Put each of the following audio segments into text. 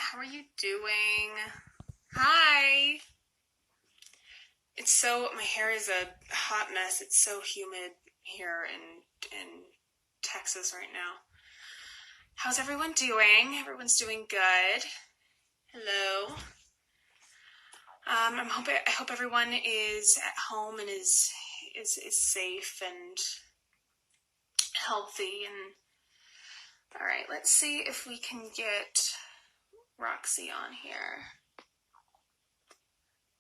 How are you doing? Hi. My hair is a hot mess. It's so humid here in Texas right now. How's everyone doing? Everyone's doing good. Hello. I hope everyone is at home and is safe and healthy. And all right, let's see if we can get Roxy on here.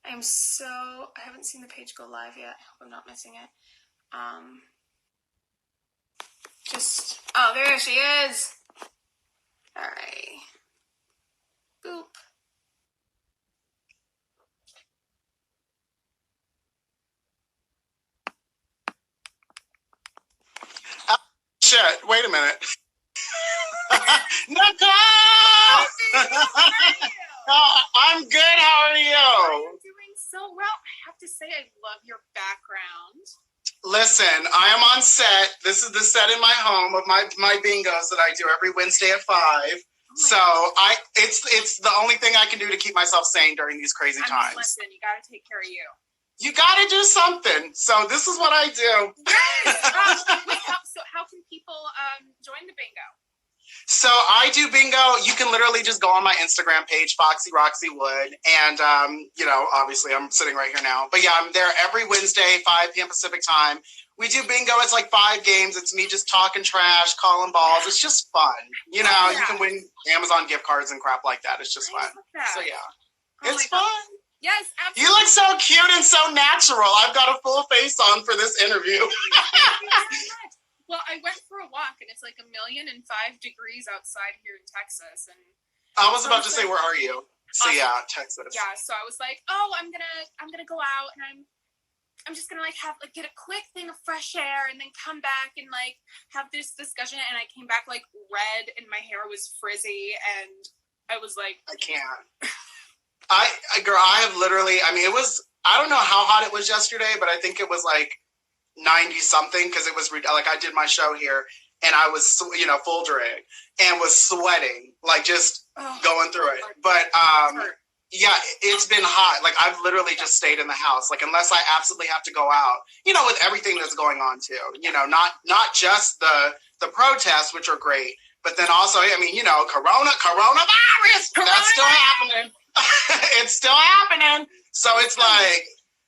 I haven't seen the page go live yet. I hope I'm not missing it. There she is. All right. Boop. Shit, wait a minute. Nicole! I'm good, how are you? I'm doing so well. I have to say, I love your background. Listen, I am on set. This is the set in my home of my bingos that I do every Wednesday at 5. It's the only thing I can do to keep myself sane during these crazy times. Listen, you got to take care of you. You got to do something. So this is what I do. Yes. So how can people join the bingo? So I do bingo. You can literally just go on my Instagram page, Foxy Roxy Wood. And, obviously I'm sitting right here now. But yeah, I'm there every Wednesday, 5 p.m. Pacific time. We do bingo. It's like 5 games. It's me just talking trash, calling balls. It's just fun. You can win Amazon gift cards and crap like that. It's just fun. So yeah, it's fun. Yes, absolutely. You look so cute and so natural. I've got a full face on for this interview. Thank you so much. Well, I went for a walk, and it's like 1,005 degrees outside here in Texas. And I was about to say, where are you? So yeah, Texas. Yeah, so I was like, oh, I'm gonna go out, and I'm just gonna get a quick thing of fresh air, and then come back and have this discussion. And I came back red, and my hair was frizzy, and I was like, I can't. I have literally, it was, I don't know how hot it was yesterday, but I think it was 90 something, because it was I did my show here and I was full drag and was sweating, just going through it. But yeah, it's been hot. I've literally just stayed in the house, unless I absolutely have to go out, with everything that's going on too, not just the protests, which are great, but then also, coronavirus, that's still happening. It's still happening. So it's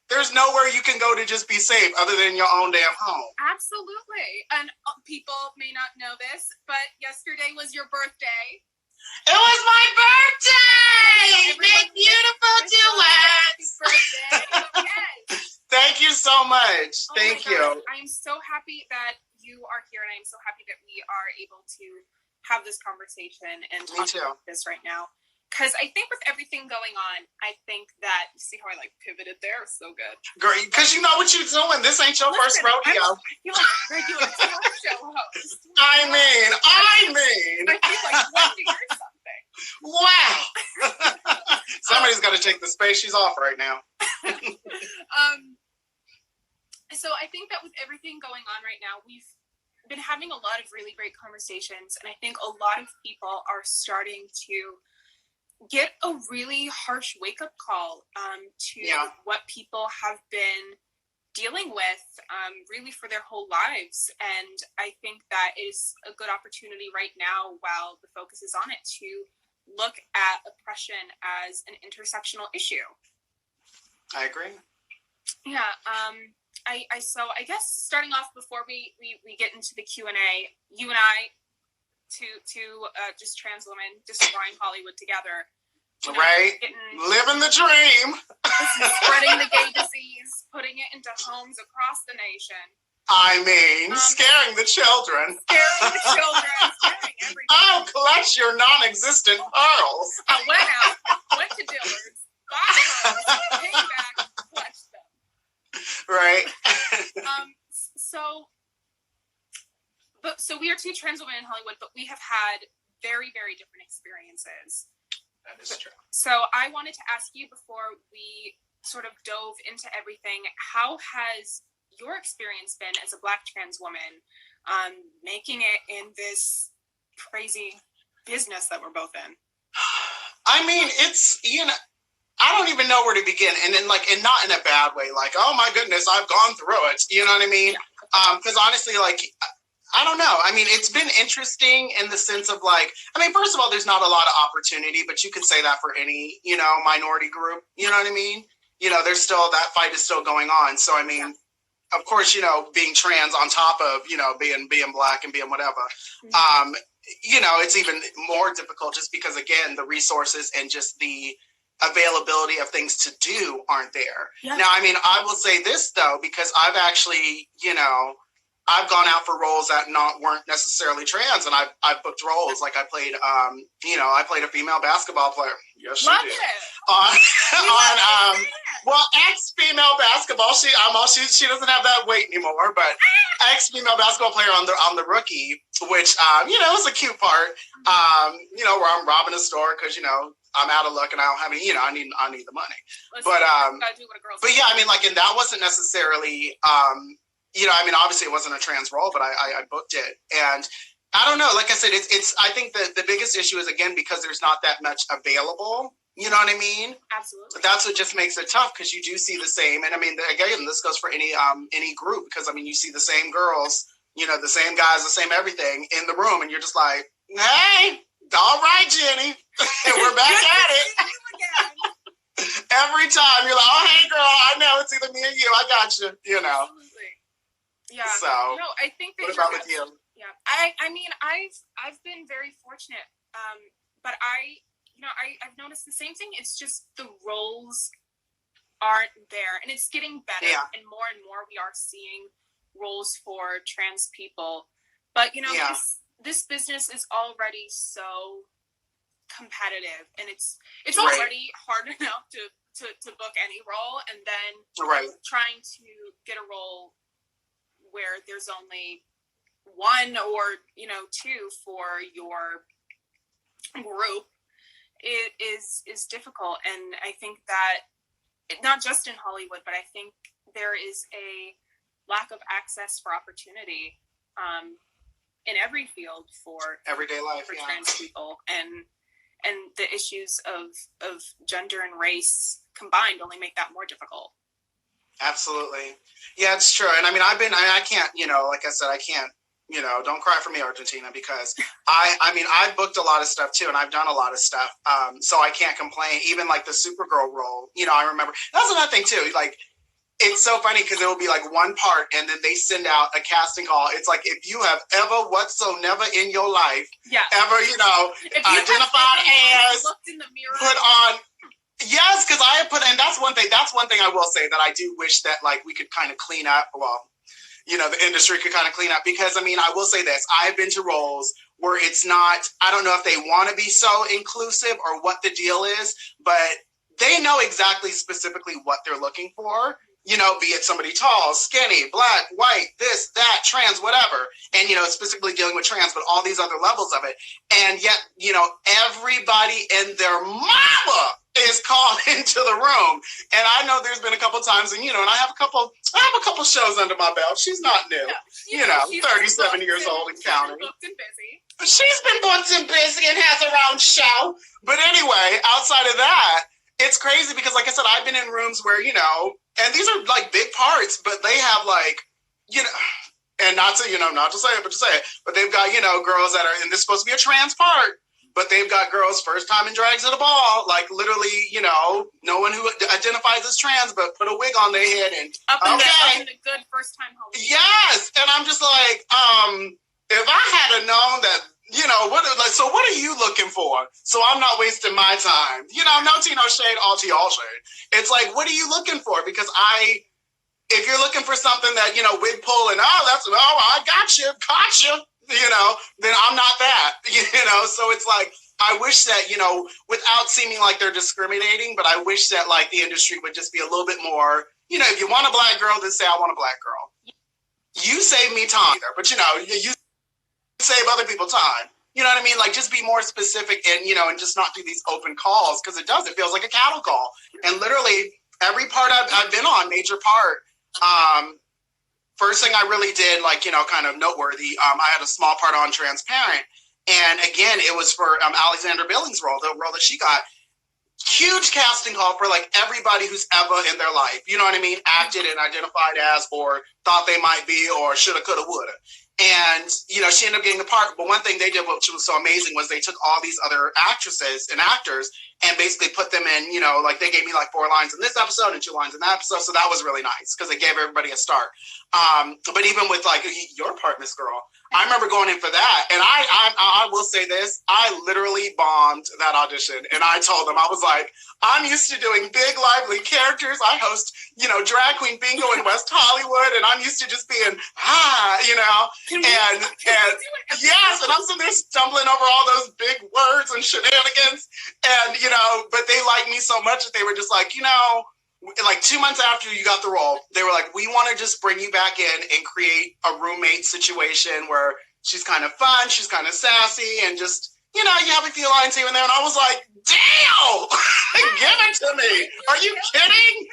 there's nowhere you can go to just be safe other than your own damn home. Absolutely. And people may not know this, but yesterday was your birthday. It was my birthday! Big, beautiful duets! Birthday. Yes. Thank you so much. Thank you. I'm so happy that you are here, and I'm so happy that we are able to have this conversation and talk about this right now. Because I think with everything going on, I think that, you see how I pivoted there? So good. Great, because you know what you're doing. This ain't your first rodeo. You're a regular talk show host. I mean. I think Wendy or something. Wow. Somebody's got to take the space. She's off right now. So I think that with everything going on right now, we've been having a lot of really great conversations. And I think a lot of people are starting to get a really harsh wake-up call to what people have been dealing with really for their whole lives. And I think that is a good opportunity right now, while the focus is on it, to look at oppression as an intersectional issue. I agree. Yeah. So I guess starting off, before we get into the Q&A, you and I, two just trans women destroying Hollywood together. Right? Living the dream. Spreading the gay disease, putting it into homes across the nation. Scaring the children. Scaring everything. I'll clutch your non-existent pearls. I went to Dillard's, bought pearls, came back, clutched them. Right. So we are two trans women in Hollywood, but we have had very, very different experiences. That is true. So I wanted to ask you, before we sort of dove into everything, how has your experience been as a Black trans woman, making it in this crazy business that we're both in? I mean, it's, I don't even know where to begin. And then like, and not in a bad way, like, oh my goodness, I've gone through it. You know what I mean? Because honestly, like, I don't know. I mean, it's been interesting in the sense of like, I mean, first of all, there's not a lot of opportunity, but you can say that for any, minority group. You know what I mean? There's still, that fight is still going on. So, I mean, of course, being trans on top of, being black and being whatever, it's even more difficult just because, again, the resources and just the availability of things to do aren't there. Yeah. Now, I mean, I will say this, though, because I've actually, I've gone out for roles that weren't necessarily trans, and I've booked roles. Like I played, I played a female basketball player. Yes, she did. Well, ex-female basketball. She doesn't have that weight anymore, but ex-female basketball player on the Rookie, which was a cute part. Where I'm robbing a store because I'm out of luck and I don't have any. I need the money. But yeah, I mean, like, and that wasn't necessarily. I mean, obviously it wasn't a trans role, but I booked it. And I don't know, like I said, it's I think the biggest issue is, again, because there's not that much available. You know what I mean? Absolutely. That's what just makes it tough, because you do see the same. And I mean, again, this goes for any group, because I mean, you see the same girls, the same guys, the same everything in the room. And you're just like, hey, all right, Jenny. And we're back at it. Every time you're like, oh, hey, girl, I know it's either me or you. I got you, Absolutely. Yeah. So, I think that what about with you? Yeah. I mean, I've been very fortunate. But I've noticed the same thing. It's just the roles aren't there, and it's getting better. Yeah. And more we are seeing roles for trans people. But this business is already so competitive, and it's already hard enough to book any role, and then trying to get a role where there's only one or two for your group, it is difficult. And I think that not just in Hollywood, but I think there is a lack of access for opportunity in every field for everyday life for trans people, and the issues of gender and race combined only make that more difficult. Absolutely. Yeah, it's true. And I mean, I can't, like I said, I can't, don't cry for me, Argentina, because I've booked a lot of stuff too, and I've done a lot of stuff. So I can't complain. Even like the Supergirl role, I remember that's another thing too. Like, it's so funny because it will be like one part, and then they send out a casting call. It's like, if you have ever whatsoever in your life, ever, identified as, looked in the mirror, put on. Yes, because I have put, and that's one thing I will say that I do wish that like we could kind of clean up. Well, the industry could kind of clean up, because I mean, I will say this: I've been to roles where it's not. I don't know if they want to be so inclusive or what the deal is, but they know exactly specifically what they're looking for. Be it somebody tall, skinny, black, white, this, that, trans, whatever. And, specifically dealing with trans, but all these other levels of it. And yet, everybody and their mama is called into the room. And I know there's been a couple times, and, and I have a couple shows under my belt. She's not new, she's 37 years old and counting. She's been booked and busy and has her own show. But anyway, outside of that, it's crazy because, like I said, I've been in rooms where, and these are like big parts, but they have like, and not to say it, but to say it, but they've got, girls that are, and this is supposed to be a trans part, but they've got girls first time in drags at a ball, like literally, no one who identifies as trans, but put a wig on their head and, up and down, a good first time home. Yes. And I'm just like, if I had known that, so what are you looking for? So I'm not wasting my time. No tea, no shade, all tea, all shade. It's like, what are you looking for? Because if you're looking for something that, wig pull and, I got you, caught you, then I'm not that, So it's like, I wish that, without seeming like they're discriminating, but I wish that like the industry would just be a little bit more, if you want a black girl, then say, I want a black girl. You save me time either, but you save other people time. You know what I mean? Like, just be more specific and, and just not do these open calls, because it feels like a cattle call. And literally every part I've been on, major part, first thing I really did, like, kind of noteworthy, I had a small part on Transparent. And again, it was for Alexandra Billings' role, the role that she got. huge casting call for like everybody who's ever in their life, you know what I mean, acted and identified as, or thought they might be, or shoulda, coulda, woulda. And, you know, she ended up getting the part. But one thing they did, which was so amazing, was they took all these other actresses and actors and basically put them in, you know, like they gave me like 4 lines in this episode and 2 lines in that episode. So that was really nice because they gave everybody a start. But even with like your part, Miss Girl, I remember going in for that. And I will say this, I literally bombed that audition. And I told them, I was like, I'm used to doing big, lively characters. I host, you know, Drag Queen Bingo in West Hollywood. And I'm used to just being, you know. And yes, and I'm sitting there stumbling over all those big words and shenanigans. And, you know, but they liked me so much that they were just like, you know, like 2 months after you got the role, they were like, we want to just bring you back in and create a roommate situation where she's kind of fun, she's kind of sassy, and just, you know, you have a few lines here and there. And I was like, damn, give it to me. Are you kidding?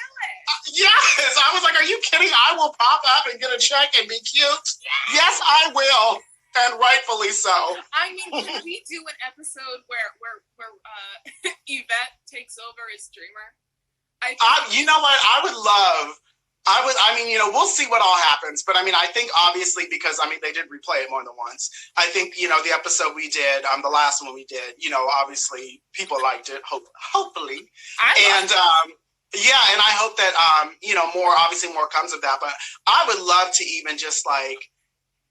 Yes. I was like, are you kidding? I will pop up and get a check and be cute. Yes, I will. And rightfully so. I mean, can we do an episode where Yvette takes over as Dreamer? You know what? I mean, you know, we'll see what all happens. But I mean, I think obviously because, I mean, they did replay it more than once. I think, you know, the episode we did, the last one we did, you know, obviously people liked it, hopefully. Yeah, and I hope that, you know, obviously more comes of that. But I would love to even just like,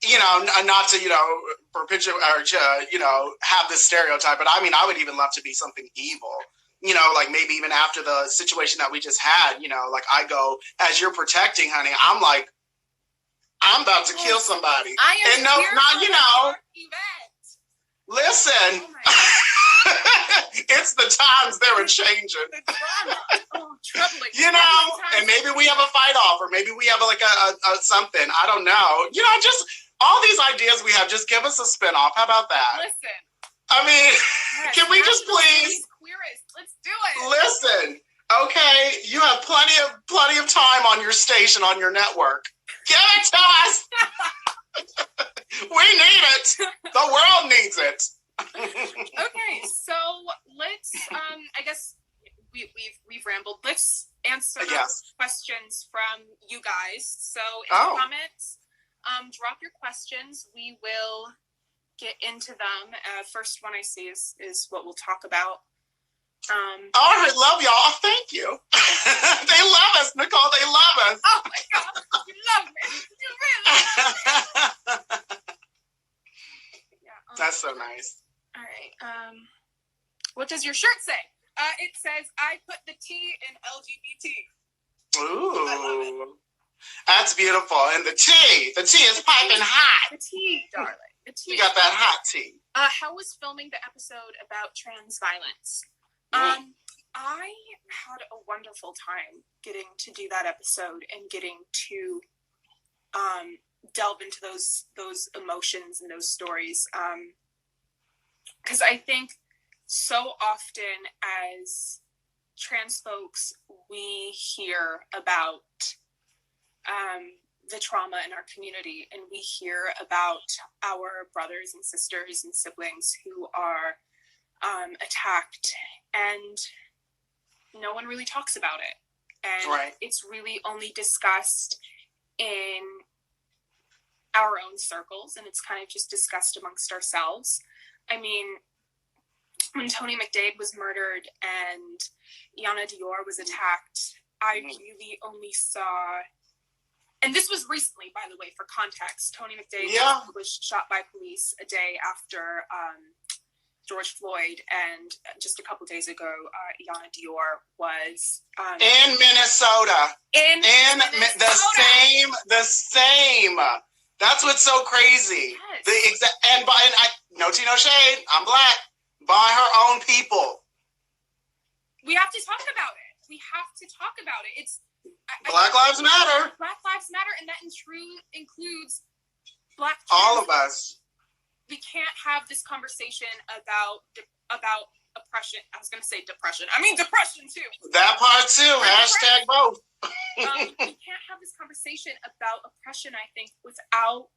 you know, not to, you know, perpetuate or, you know, have this stereotype, but I mean, I would even love to be something evil. You know, like maybe even after the situation that we just had, you know, like I go, as you're protecting, honey, I'm like, I'm about to kill somebody. I am not, you know. Listen, it's the times they were changing. The drama. Oh, troubling. You know, and maybe we have a fight off, or maybe we have like a something. I don't know. You know, just all these ideas we have, just give us a spinoff. How about that? Listen. I mean, can we just please? Let's do it. Listen, okay, you have plenty of time on your station, on your network. Give it to us. We need it. The world needs it. Okay, so let's. I guess we've rambled. Let's answer questions from you guys. So in the comments, drop your questions. We will get into them. First one I see is what we'll talk about. I love y'all. Oh, thank you. They love us, Nicole. They love us. Oh my God, you love me. You really love me. Yeah. That's so nice. All right. What does your shirt say? It says, "I put the T in LGBT." Ooh. I love it. That's beautiful. And the tea is piping hot. The tea, darling. The tea. You got that hot tea. How was filming the episode about trans violence? I had a wonderful time getting to do that episode and getting to delve into those emotions and those stories. Because I think so often as trans folks, we hear about the trauma in our community, and we hear about our brothers and sisters and siblings who are attacked, and no one really talks about it. And it's really only discussed in our own circles, and it's kind of just discussed amongst ourselves. I mean, when Tony McDade was murdered and Yana Dior was attacked, I really only saw, and this was recently, by the way, for context, Tony McDade was shot by police a day after George Floyd, and just a couple days ago, Yana Dior was in Minnesota. In Minnesota. The same. That's what's so crazy. Yes. And no tea, no shade. I'm Black. By her own people. We have to talk about it. It's Black Lives Matter. Black Lives Matter, and that includes Black. All of us. We can't have this conversation about oppression. I was going to say depression. I mean depression too. That part too. Hashtag both. We can't have this conversation about oppression, I think, without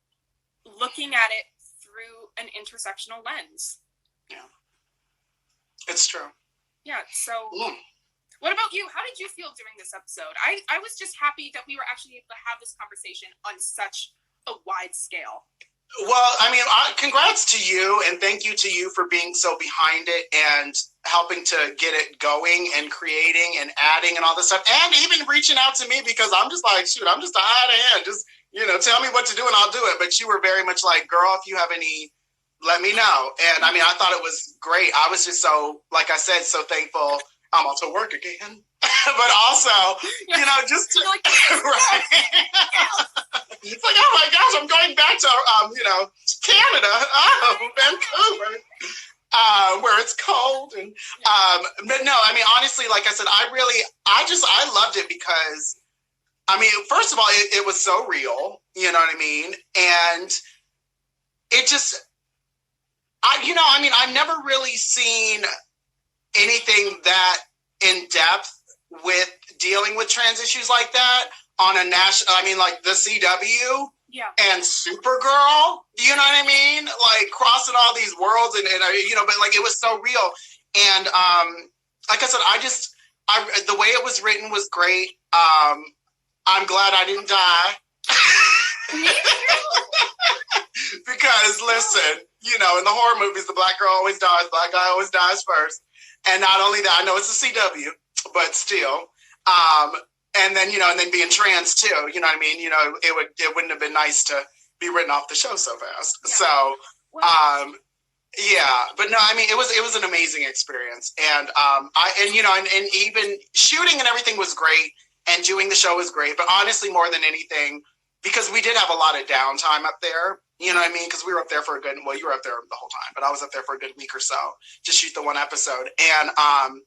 looking at it through an intersectional lens. Yeah. It's true. Yeah. So Mm. what about you? How did you feel during this episode? I was just happy that we were actually able to have this conversation on such a wide scale. Well, I mean, congrats to you, and thank you to you for being so behind it and helping to get it going and creating and adding and all this stuff, and even reaching out to me, because I'm just like, shoot, I'm just a hot hand. Just, tell me what to do and I'll do it. But you were very much like, girl, if you have any, let me know. And I mean, I thought it was great. I was just so, like I said, so thankful. I'm also work again, but also, just to, like, right. It's like, oh my gosh, I'm going back to, Canada, Vancouver, where it's cold. And, but no, I mean, honestly, like I said, I loved it because, I mean, first of all, it was so real, you know what I mean? And it just, I've never really seen anything that in depth with dealing with trans issues like that on a national, like the CW and Supergirl, you know what I mean? Like crossing all these worlds and but like it was so real. And like I said, the way it was written was great. I'm glad I didn't die. Because listen, in the horror movies, the black girl always dies, black guy always dies first. And not only that, I know it's a CW, but still. And then, and then being trans too, you know what I mean? It wouldn't have been nice to be written off the show so fast. Yeah. So, yeah, but no, I mean, it was an amazing experience. And, and even shooting and everything was great, and doing the show was great, but honestly, more than anything, because we did have a lot of downtime up there, you know what I mean? Because we were up there for you were up there the whole time, but I was up there for a good week or so to shoot the one episode. And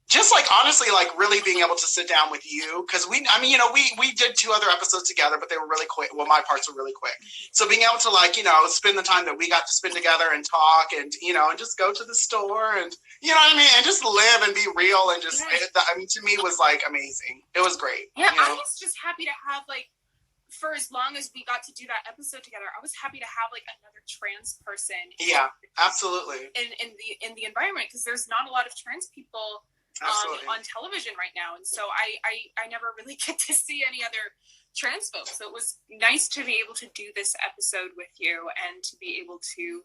just like, honestly, like really being able to sit down with you, because we did 2 other episodes together, but they were really quick. Well, my parts were really quick. So being able to like, spend the time that we got to spend together and talk and, and just go to the store and, you know what I mean? And just live and be real and just, to me was like amazing. It was great. Yeah, I was just happy to have like, for as long as we got to do that episode together, I was happy to have like another trans person. Yeah, absolutely. In the environment, because there's not a lot of trans people on television right now, and so I never really get to see any other trans folks. So it was nice to be able to do this episode with you and to be able to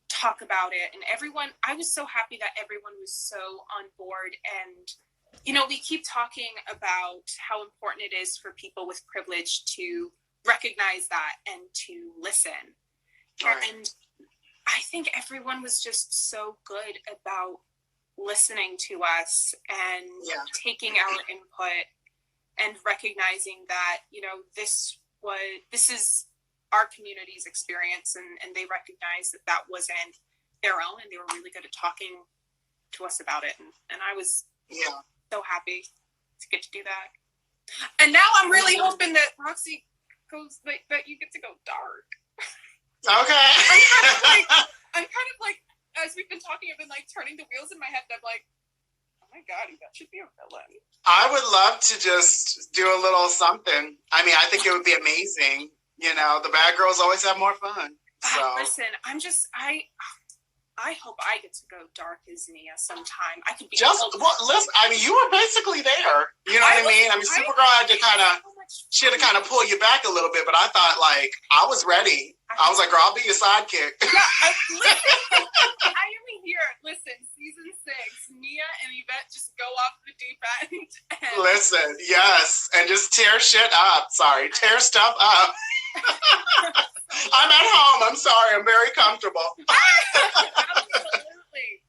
talk about it. And I was so happy that everyone was so on board. And we keep talking about how important it is for people with privilege to recognize that and to listen. Right. And I think everyone was just so good about listening to us and taking our input and recognizing that, this is our community's experience, and they recognized that wasn't their own, and they were really good at talking to us about it. And I was so happy to get to do that. And now I'm really hoping that Roxy goes, that you get to go dark. Okay. I'm kind of like, as we've been talking, I've been like turning the wheels in my head, and I'm like, oh my God, that should be a villain. I would love to just do a little something. I mean, I think it would be amazing. The bad girls always have more fun. So listen, I hope I get to go dark as Nia sometime. I could be listen. I mean, you were basically there. You know what I mean? I mean, Supergirl had to she had to kind of pull you back a little bit, but I thought like I was ready. I was like, girl, I'll be your sidekick. Yeah, I am here. Listen, season 6, Nia and Yvette just go off the deep end. Listen, yes, and just tear shit up. Sorry, tear stuff up. I'm at home. I'm sorry. I'm very comfortable. Absolutely.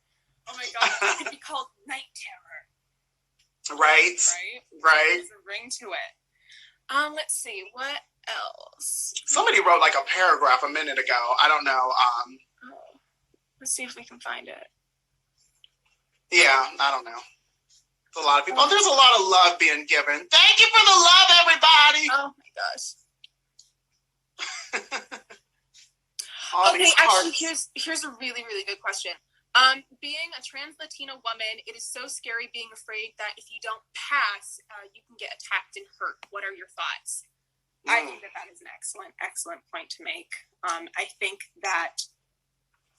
Oh my God, it could be called Night Terror. Right. There's a ring to it. Let's see, what else? Somebody wrote like a paragraph a minute ago. I don't know. Let's see if we can find it. Yeah, I don't know. There's a lot of people. Oh, there's a lot of love being given. Thank you for the love, everybody. Oh my gosh. Okay, actually, here's a really, really good question. Being a trans Latina woman, it is so scary being afraid that if you don't pass, you can get attacked and hurt. What are your thoughts? I think that is an excellent point to make. I think that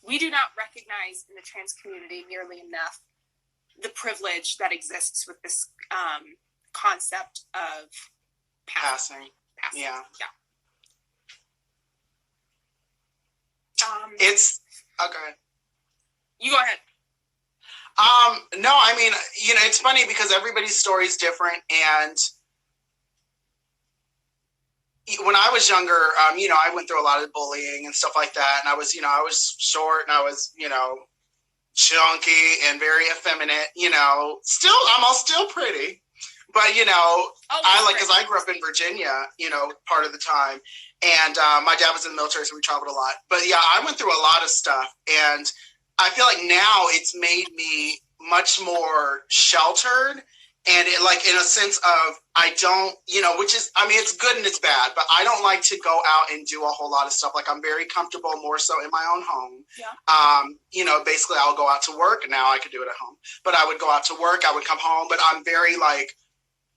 we do not recognize in the trans community nearly enough the privilege that exists with this concept of passing. Yeah. It's okay. You go ahead. No, I mean, it's funny because everybody's story is different, and when I was younger, I went through a lot of bullying and stuff like that, and I was short and I was, chunky and very effeminate, I'm still pretty, but, because I grew up in Virginia, part of the time, and my dad was in the military, so we traveled a lot, but yeah, I went through a lot of stuff, and I feel like now it's made me much more sheltered. And it, like, in a sense of, I don't, which is, I mean, it's good and it's bad, but I don't like to go out and do a whole lot of stuff. Like, I'm very comfortable more so in my own home. Yeah. Basically I'll go out to work, and now I could do it at home, but I would go out to work, I would come home, but I'm very like,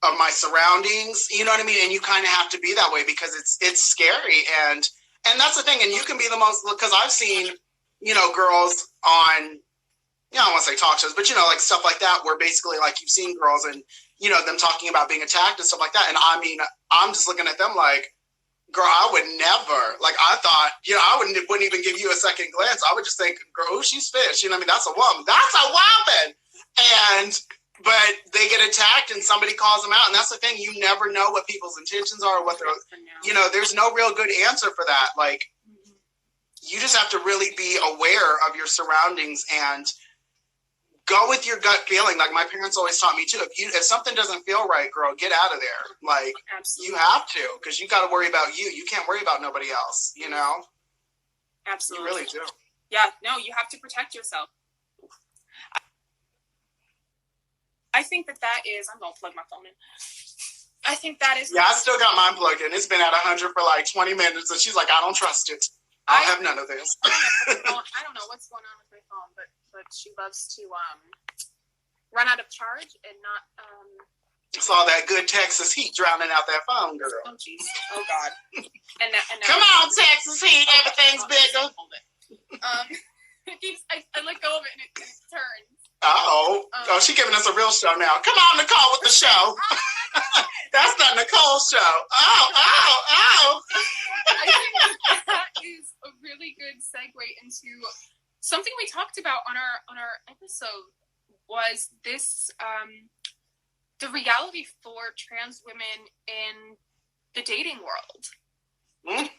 of my surroundings, you know what I mean? And you kind of have to be that way because it's scary. And that's the thing. And you can be the most, because I've seen, girls on, I don't want to say talk shows, but like stuff like that, where basically like you've seen girls and, them talking about being attacked and stuff like that. And I mean, I'm just looking at them like, girl, I would never, like, I thought, I wouldn't even give you a second glance. I would just think, girl, she's fish. I mean, that's a woman. That's a woman. But they get attacked and somebody calls them out. And that's the thing. You never know what people's intentions are, what they're, there's no real good answer for that. Like, you just have to really be aware of your surroundings and go with your gut feeling. Like my parents always taught me too. If something doesn't feel right, girl, get out of there. Like, absolutely. You have to, because you got to worry about you. You can't worry about nobody else, Absolutely. You really do. Yeah, no, you have to protect yourself. I think that is, I'm going to plug my phone in. I think that is. Yeah, I still got mine plugged in. It's been at 100 for like 20 minutes. And she's like, I don't trust it. I'll have none of this. I don't know what's going on with my phone, but she loves to run out of charge and not. It's all that good Texas heat drowning out that phone, girl. Oh jeez. Oh God. And come on, Texas heat. Everything's bigger. I let go of it and it turns. She's giving us a real show now. Come on, Nicole, with the show. That's not Nicole's show. I think that is a really good segue into something we talked about on our episode. Was this the reality for trans women in the dating world? Mm.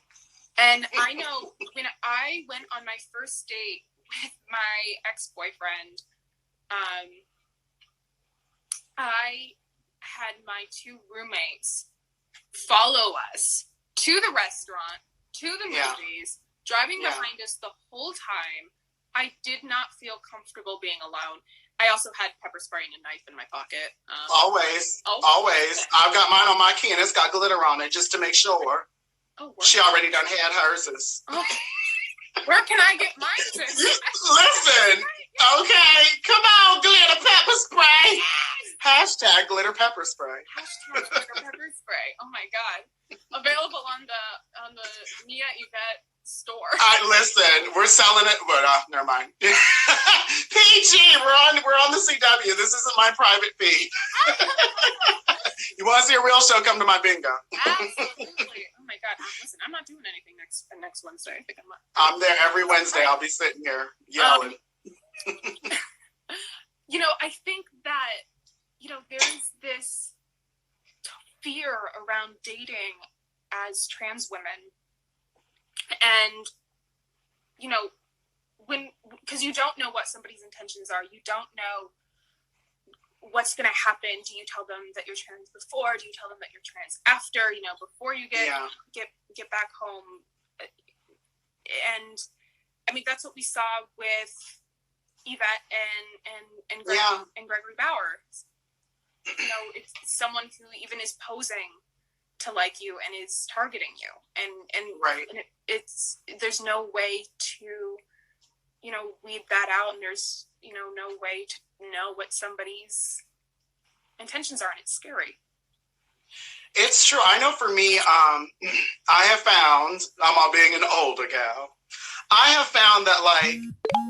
And I know when I went on my first date with my ex-boyfriend, I had my two roommates follow us to the restaurant, to the movies, driving behind us the whole time. I did not feel comfortable being alone. I also had pepper spray and a knife in my pocket. Always. I've got mine on my key and it's got glitter on it just to make sure. Oh, she already done had hers. Where can I get mine? Listen, okay, come on, glitter pepper spray. Hashtag glitter pepper spray. Hashtag glitter pepper spray. Oh my God. Available on the Mia Yvette store. Listen, we're selling it. But never mind. PG, we're on the CW. This isn't my private feed. You want to see a real show? Come to my bingo. Absolutely. Oh my God. Listen, I'm not doing anything next Wednesday. I think I'm there every Wednesday. I'll be sitting here yelling. I think that there's this fear around dating as trans women. And, because you don't know what somebody's intentions are. You don't know what's going to happen. Do you tell them that you're trans before? Do you tell them that you're trans after, before you get back home? And, I mean, that's what we saw with Yvette and Gregory Bowers. It's someone who even is posing to like you and is targeting you, and right. And there's no way to weed that out, and there's no way to know what somebody's intentions are, and it's scary. It's true. I know for me, I have found, I'm all being an older gal, I have found that, like,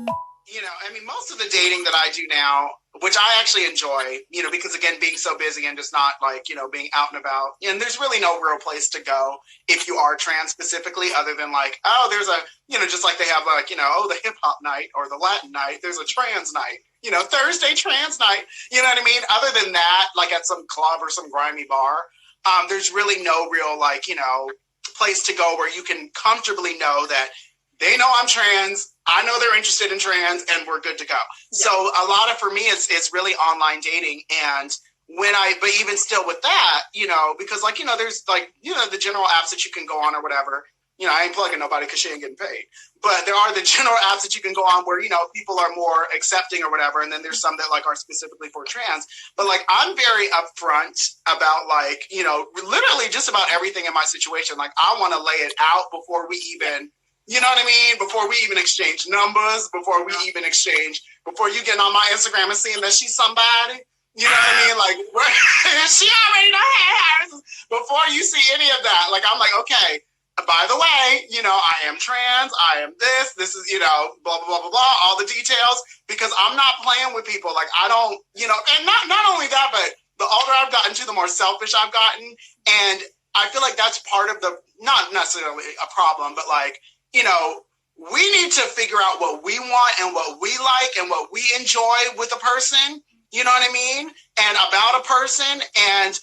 I mean, most of the dating that I do now, which I actually enjoy, you know, because again, being so busy and just not like, you know, being out and about. And there's really no real place to go if you are trans specifically, other than like, oh, there's a, you know, just like they have like, you know, oh, the hip hop night or the Latin night, there's a trans night, you know, Thursday trans night, you know what I mean? Other than that, like at some club or some grimy bar, there's really no real like, you know, place to go where you can comfortably know that they know I'm trans, I know they're interested in trans, and we're good to go. Yeah. So a lot of, for me, it's really online dating. And but even still with that, you know, because like, you know, there's like, you know, the general apps that you can go on or whatever. You know, I ain't plugging nobody because she ain't getting paid. But there are the general apps that you can go on where, you know, people are more accepting or whatever. And then there's some that like are specifically for trans. But like, I'm very upfront about like, you know, literally just about everything in my situation. Like, I want to lay it out before we even, you know what I mean? Before we even exchange numbers, before you get on my Instagram and seeing that she's somebody, you know what I mean? Like, she already knows. Before you see any of that, like, I'm like, okay, by the way, you know, I am trans, I am this is, you know, blah, blah, blah, blah, blah, all the details, because I'm not playing with people. Like, I don't, you know, and not only that, but the older I've gotten to, the more selfish I've gotten. And I feel like that's part of the, not necessarily a problem, but like, you know, we need to figure out what we want and what we like and what we enjoy with a person, you know what I mean? And about a person and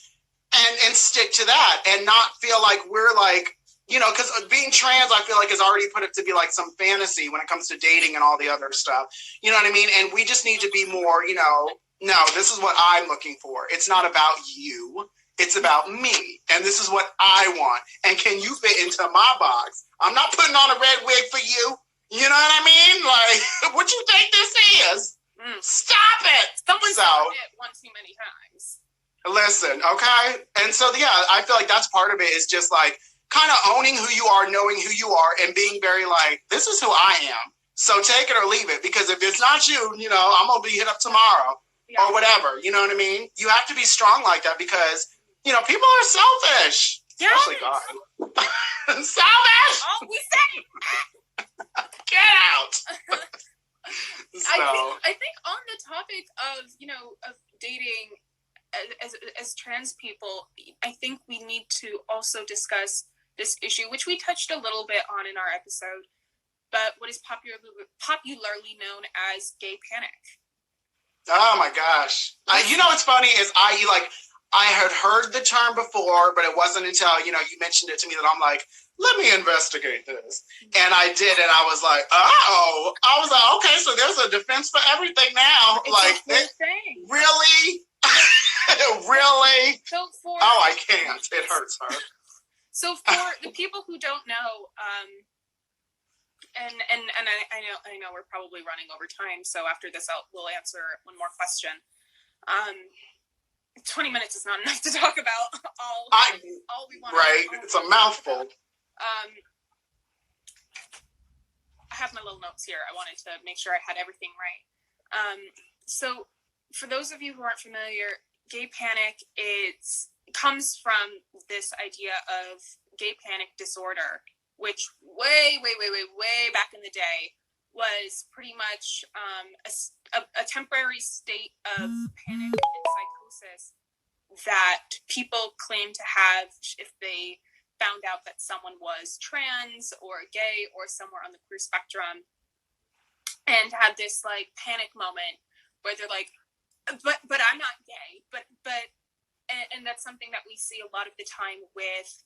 stick to that and not feel like we're like, you know, because being trans, I feel like is already put it to be like some fantasy when it comes to dating and all the other stuff. You know what I mean? And we just need to be more, you know, no, this is what I'm looking for. It's not about you. It's about me. And this is what I want. And can you fit into my box? I'm not putting on a red wig for you. You know what I mean? Like, what you think this is? Stop it. Someone said it one too many times. Listen, okay? And so, yeah, I feel like that's part of it, is just like, kind of owning who you are, knowing who you are, and being very like, this is who I am. So take it or leave it, because if it's not you, you know, I'm going to be hit up tomorrow or whatever. You know what I mean? You have to be strong like that because, you know, people are selfish. Yes. Especially God. Selfish! Oh, we said it! Get out! So. I think on the topic of, you know, of dating as trans people, I think we need to also discuss this issue, which we touched a little bit on in our episode, but what is popularly known as gay panic. Oh my gosh. You know what's funny is I had heard the term before, but it wasn't until, you know, you mentioned it to me that I'm like, let me investigate this. And I did, and I was like, oh. I was like, okay, so there's a defense for everything now. It's like, really? Really? So I can't. It hurts her. So for the people who don't know, and I know we're probably running over time, so after this we'll answer one more question. 20 minutes is not enough to talk about all we want. Right, it's a mouthful. I have my little notes here. I wanted to make sure I had everything right. So for those of you who aren't familiar, gay panic comes from this idea of gay panic disorder, which way back in the day was pretty much a temporary state of panic and psychosis that people claim to have if they found out that someone was trans or gay or somewhere on the queer spectrum, and had this like panic moment where they're like, but I'm not gay, and that's something that we see a lot of the time with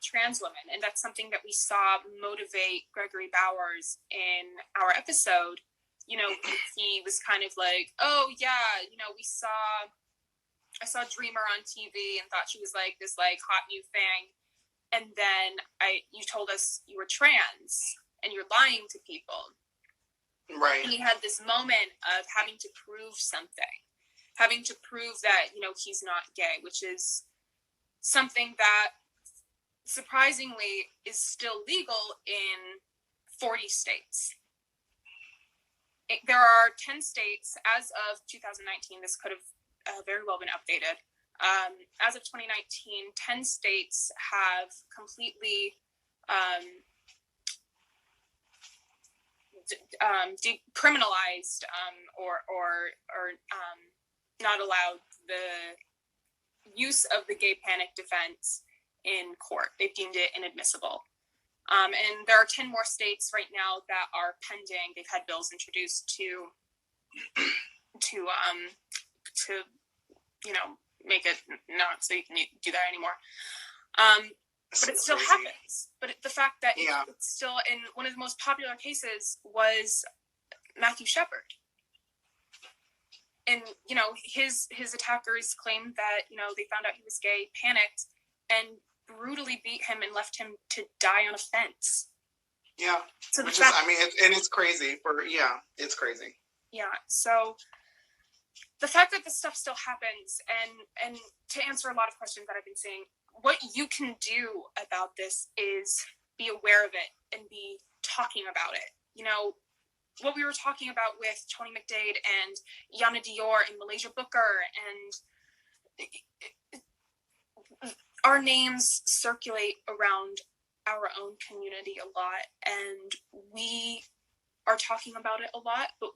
trans women, and that's something that we saw motivate Gregory Bowers in our episode. You know, he was kind of like, oh yeah, you know, I saw Dreamer on TV and thought she was like this like hot new thing, and then you told us you were trans and you're lying to people. Right. And he had this moment of having to prove something, having to prove that, you know, he's not gay, which is something that surprisingly is still legal in 40 states. There are 10 states as of 2019. This could have very well been updated. As of 2019, 10 states have completely decriminalized or not allowed the use of the gay panic defense in court. They've deemed it inadmissible. And there are 10 more states right now that are pending. They've had bills introduced to make it not so you can do that anymore. But it still happens. But the fact that it's still, in one of the most popular cases was Matthew Shepard. And, his attackers claimed that, they found out he was gay, panicked, and brutally beat him and left him to die on a fence. Yeah. So it's crazy it's crazy. Yeah. So the fact that this stuff still happens, and to answer a lot of questions that I've been saying, what you can do about this is be aware of it and be talking about it. What we were talking about with Tony McDade and Yana Dior and Malaysia Booker, and our names circulate around our own community a lot, and we are talking about it a lot, but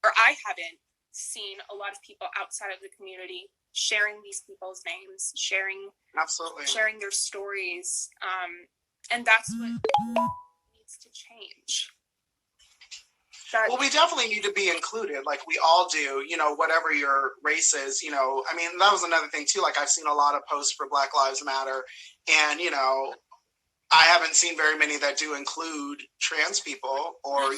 I haven't seen a lot of people outside of the community sharing these people's names, sharing their stories, and that's what needs to change. Well, we definitely need to be included, like we all do, whatever your race is, that was another thing too. Like, I've seen a lot of posts for Black Lives Matter, and, I haven't seen very many that do include trans people or,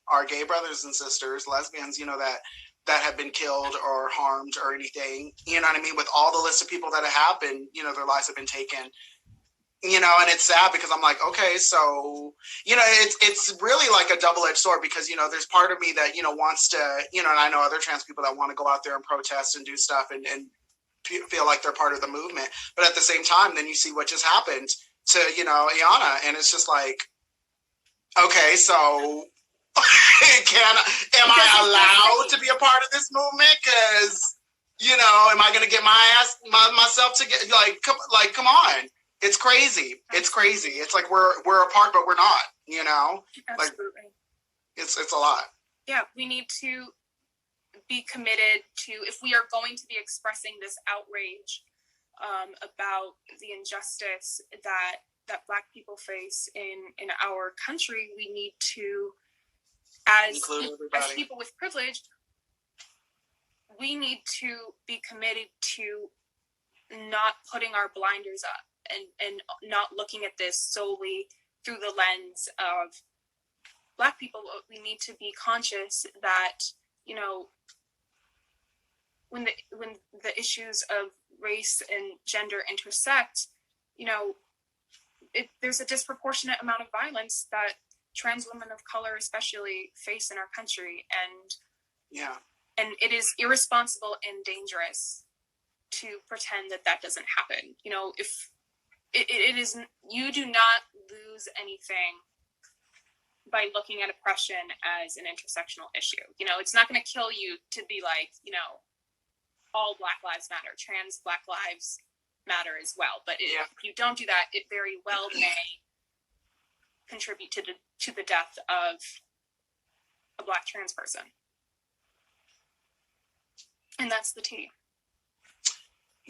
our gay brothers and sisters, lesbians, that have been killed or harmed or anything, with all the list of people that have happened, their lives have been taken. And it's sad because I'm like, okay, so, it's really like a double-edged sword because, there's part of me that, wants to, and I know other trans people that want to go out there and protest and do stuff and feel like they're part of the movement. But at the same time, then you see what just happened to, Iana, and it's just like, okay, so am I allowed to be a part of this movement? Because, am I going to get myself to get, come on. It's crazy. It's crazy. It's like we're apart, but we're not, Absolutely. It's a lot. Yeah, we need to be committed to, if we are going to be expressing this outrage about the injustice that Black people face in our country, we need to, as people with privilege, we need to be committed to not putting our blinders up and not looking at this solely through the lens of Black people. We need to be conscious that, when the issues of race and gender intersect, there's a disproportionate amount of violence that trans women of color especially face in our country, and it is irresponsible and dangerous to pretend that doesn't happen. If it is, you do not lose anything by looking at oppression as an intersectional issue. It's not going to kill you to be like, all Black lives matter, trans Black lives matter as well. But if you don't do that, it very well may contribute to the death of a Black trans person. And that's the tea.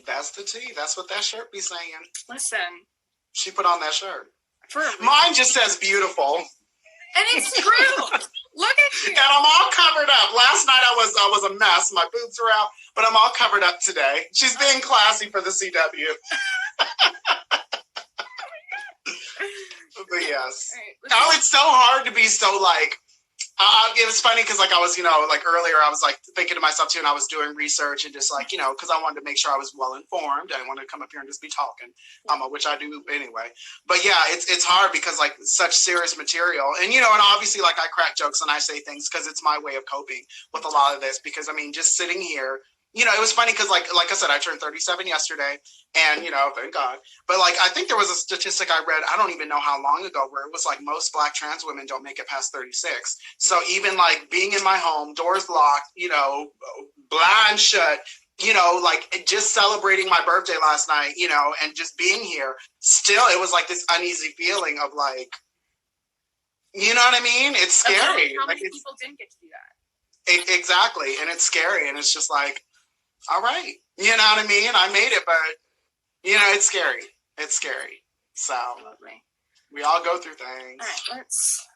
That's the tea. That's what that shirt be saying. Listen. She put on that shirt. Mine just says beautiful. And it's true. Look at you. And I'm all covered up. Last night I was a mess. My boobs were out, but I'm all covered up today. She's being classy for the CW. But yes. Right, it's so hard to be so like, it was funny because like I was, earlier I was like thinking to myself too, and I was doing research and just like, because I wanted to make sure I was well informed. I didn't want to come up here and just be talking, which I do anyway. But yeah, it's hard because like such serious material, and and obviously like I crack jokes and I say things because it's my way of coping with a lot of this. Because I mean, just sitting here. It was funny because like I said, I turned 37 yesterday, and thank God. But like I think there was a statistic I read, I don't even know how long ago, where it was like most Black trans women don't make it past 36. So even like being in my home, doors locked, blinds shut, like just celebrating my birthday last night, and just being here, still it was like this uneasy feeling of like, You know what I mean? It's scary. How many people didn't get to do that? Exactly. And it's scary. And it's just like, all right. You know what I mean? I made it, but, you know, it's scary. It's scary. So Absolutely. We all go through things. All right,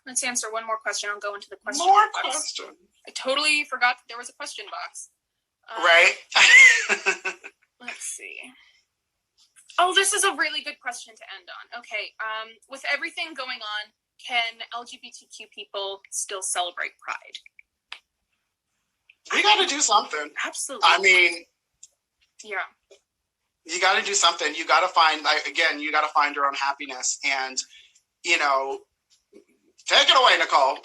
let's answer one more question. I'll go into the question More box. question. I totally forgot that there was a question box. Right. Let's see. Oh, this is a really good question to end on. Okay. With everything going on, can LGBTQ people still celebrate Pride? We got to do something. Absolutely. I mean, yeah. You got to do something. You got to find, again, you got to find your own happiness. And, you know, take it away, Nicole.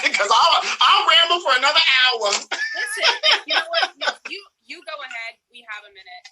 Because I'll ramble for another hour. Listen, you know what? You go ahead. We have a minute.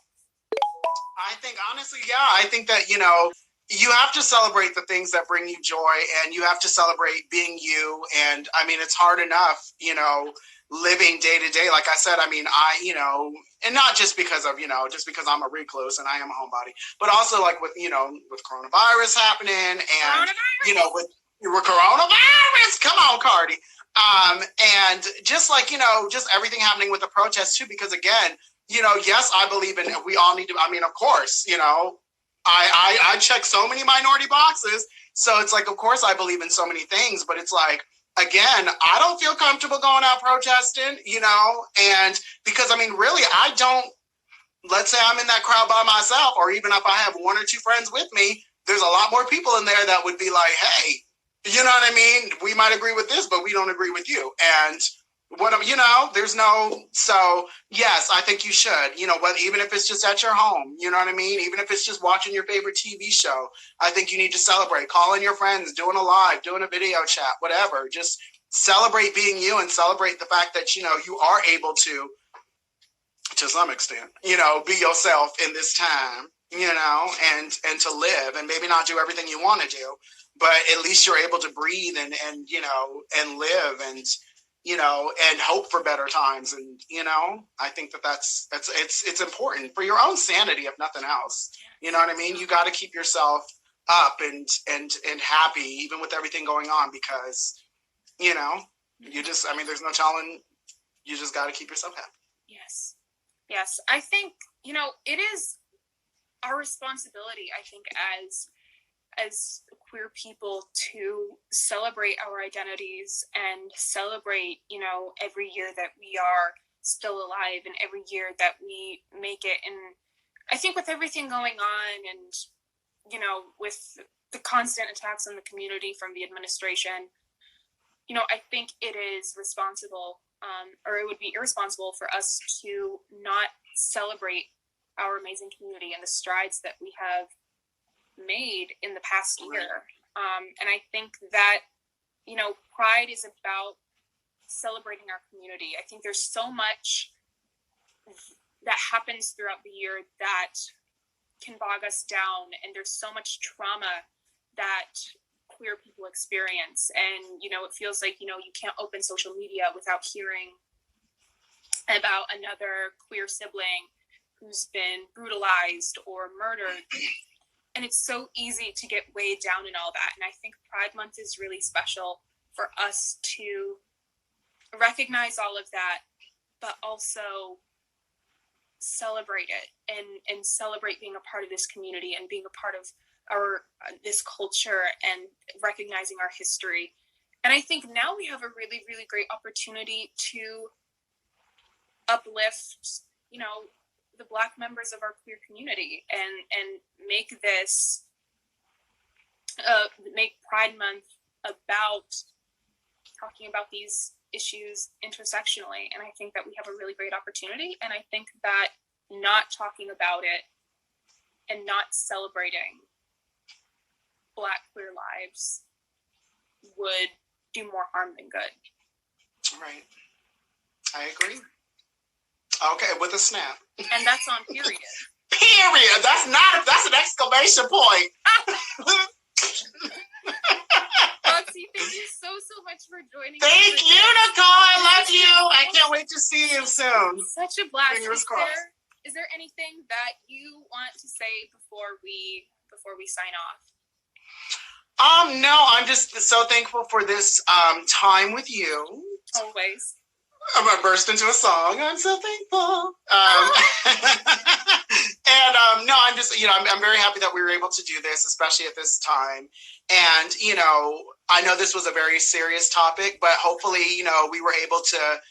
I think, honestly, yeah. I think that, you know, you have to celebrate the things that bring you joy, and you have to celebrate being you. And, I mean, it's hard enough, you know, living day to day. Like I said, I mean, you know, and not just because of, you know, just because I'm a recluse and I am a homebody, but also like with, you know, with coronavirus happening and, you know, with coronavirus, come on, Cardi. And just like, you know, just everything happening with the protests too, because again, you know, yes, I believe in, we all need to, I mean, of course, you know, I check so many minority boxes. So it's like, of course I believe in so many things, but it's like, again, I don't feel comfortable going out protesting, you know, and because, I mean, really, I don't, let's say I'm in that crowd by myself, or even if I have one or two friends with me, there's a lot more people in there that would be like, hey, you know what I mean? We might agree with this, but we don't agree with you. And what, you know, there's no, so yes, I think you should, you know, even if it's just at your home, you know what I mean? Even if it's just watching your favorite TV show, I think you need to celebrate, calling your friends, doing a live, doing a video chat, whatever. Just celebrate being you and celebrate the fact that, you know, you are able to some extent, you know, be yourself in this time, you know, and to live and maybe not do everything you want to do, but at least you're able to breathe and, you know, and live and, you know, and hope for better times. And, you know, I think it's important for your own sanity, if nothing else. You know what I mean? You got to keep yourself up and happy, even with everything going on, because, you know, you just, I mean, there's no telling, you just got to keep yourself happy. Yes. Yes. I think, you know, it is our responsibility, I think, as queer people to celebrate our identities and celebrate, you know, every year that we are still alive and every year that we make it. And I think with everything going on and, you know, with the constant attacks on the community from the administration, you know, I think it is responsible, or it would be irresponsible for us to not celebrate our amazing community and the strides that we have made in the past year. And I think that, you know, Pride is about celebrating our community. I think there's so much that happens throughout the year that can bog us down, and there's so much trauma that queer people experience. And, you know, it feels like, you know, you can't open social media without hearing about another queer sibling who's been brutalized or murdered. And it's so easy to get weighed down in all that. And I think Pride Month is really special for us to recognize all of that, but also celebrate it and celebrate being a part of this community and being a part of our this culture and recognizing our history. And I think now we have a really, really great opportunity to uplift, you know, the Black members of our queer community and make this, make Pride Month about talking about these issues intersectionally. And I think that we have a really great opportunity. And I think that not talking about it and not celebrating Black queer lives would do more harm than good. Right. I agree. Okay, with a snap. And that's on period. Period. That's an exclamation point. Roxy, thank you so much for joining us. Thank you, Nicole. I love you. I can't wait to see you soon. Such a blast. Fingers crossed. Is there anything that you want to say before we sign off? No, I'm just so thankful for this time with you. Always. I'm gonna burst into a song. I'm so thankful. And no, I'm just, I'm very happy that we were able to do this, especially at this time. And I know this was a very serious topic, but hopefully, we were able to,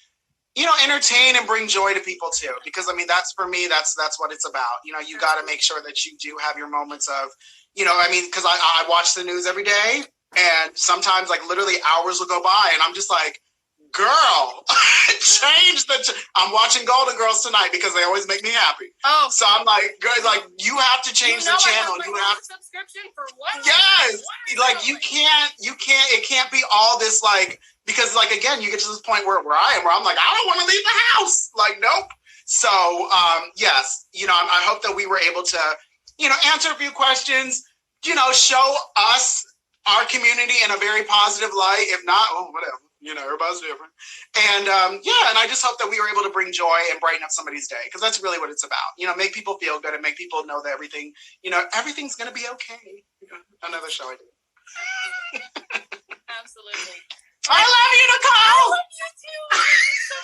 entertain and bring joy to people too. Because I mean, that's for me, that's what it's about. You got to make sure that you do have your moments of, because I watch the news every day, and sometimes like literally hours will go by, and I'm just like, girl, I'm watching Golden Girls tonight because they always make me happy. Oh, so I'm like, girl, like you have to change the channel. You have subscription for what? Yes, like you can't. It can't be all this like, because like again, you get to this point where I'm like, I don't want to leave the house. Like, nope. So yes, I hope that we were able to, answer a few questions. Show us our community in a very positive light. If not, oh, whatever. Everybody's different. And and I just hope that we were able to bring joy and brighten up somebody's day, because that's really what it's about. Make people feel good and make people know that everything's going to be okay. Another show I did. Absolutely. I love you, Nicole! I love you too.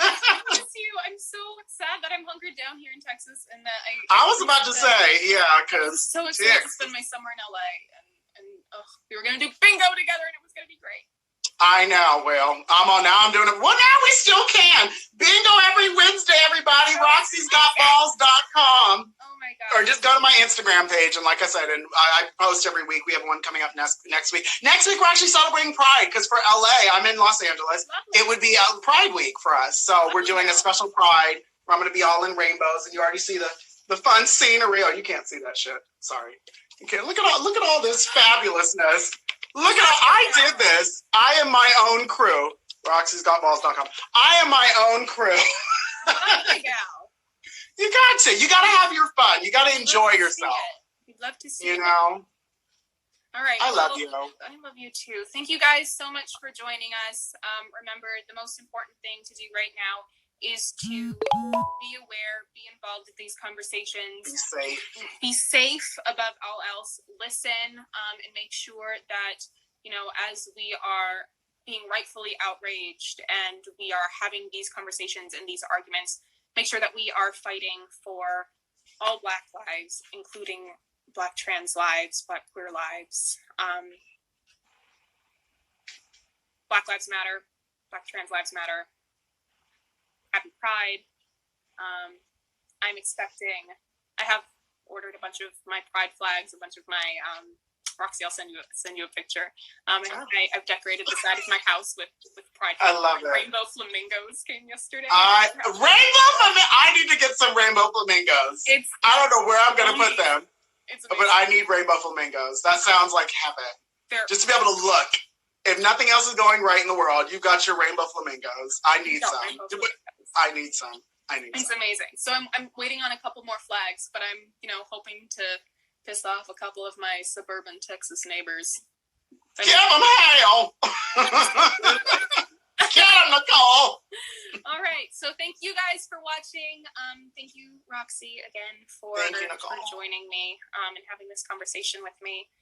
I miss you. I'm so sad that I'm hunkered down here in Texas, and that I was about to say, yeah, because so excited to spend my summer in LA, and we were going to do bingo together, and it was going to be great. I know. Well, I'm doing it. Well, now we still can. Bingo every Wednesday, everybody. Roxy'sGotBalls.com. Oh my God. Or just go to my Instagram page. And like I said, and I post every week. We have one coming up next week. Next week, we're actually celebrating Pride, because for LA, I'm in Los Angeles. Lovely. It would be Pride week for us. So we're doing a special Pride where I'm going to be all in rainbows. And you already see the fun scenery. Oh, you can't see that shit. Sorry. Okay, look at all this fabulousness. Look at I did this. I am my own crew. Roxy'sGotBalls.com. I am my own crew. Lovely gal. You got to have your fun. You got to enjoy yourself. We'd love to see it. All right. I love you. I love you too. Thank you guys so much for joining us. Remember, the most important thing to do right now is to be aware, be involved with these conversations. Be safe above all else. Listen, and make sure that, as we are being rightfully outraged and we are having these conversations and these arguments, make sure that we are fighting for all Black lives, including Black trans lives, Black queer lives. Black lives matter. Black trans lives matter. Happy Pride. I have ordered a bunch of my Pride flags, a bunch of my, Roxy, I'll send you a picture. I've decorated the side of my house with Pride flags. I love it. Rainbow flamingos came yesterday. I need to get some rainbow flamingos. I don't know where I'm going to put them, but I need rainbow flamingos. That sounds like heaven. Just to be able to look. If nothing else is going right in the world, you've got your rainbow flamingos. I need some. It's amazing. So I'm waiting on a couple more flags, but I'm hoping to piss off a couple of my suburban Texas neighbors. Give them hell! Get them, Nicole! All right. So thank you guys for watching. Thank you, Roxy, again for joining me and having this conversation with me.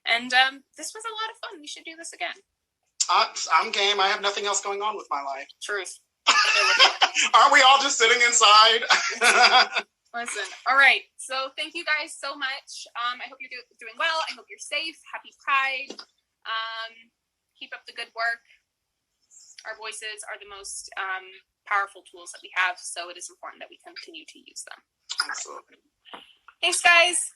And this was a lot of fun. We should do this again. I'm game. I have nothing else going on with my life. Truth. Aren't we all just sitting inside? Listen. All right. So thank you guys so much. I hope you're doing well. I hope you're safe. Happy Pride. Keep up the good work. Our voices are the most powerful tools that we have, so it is important that we continue to use them. Absolutely. Thanks, guys.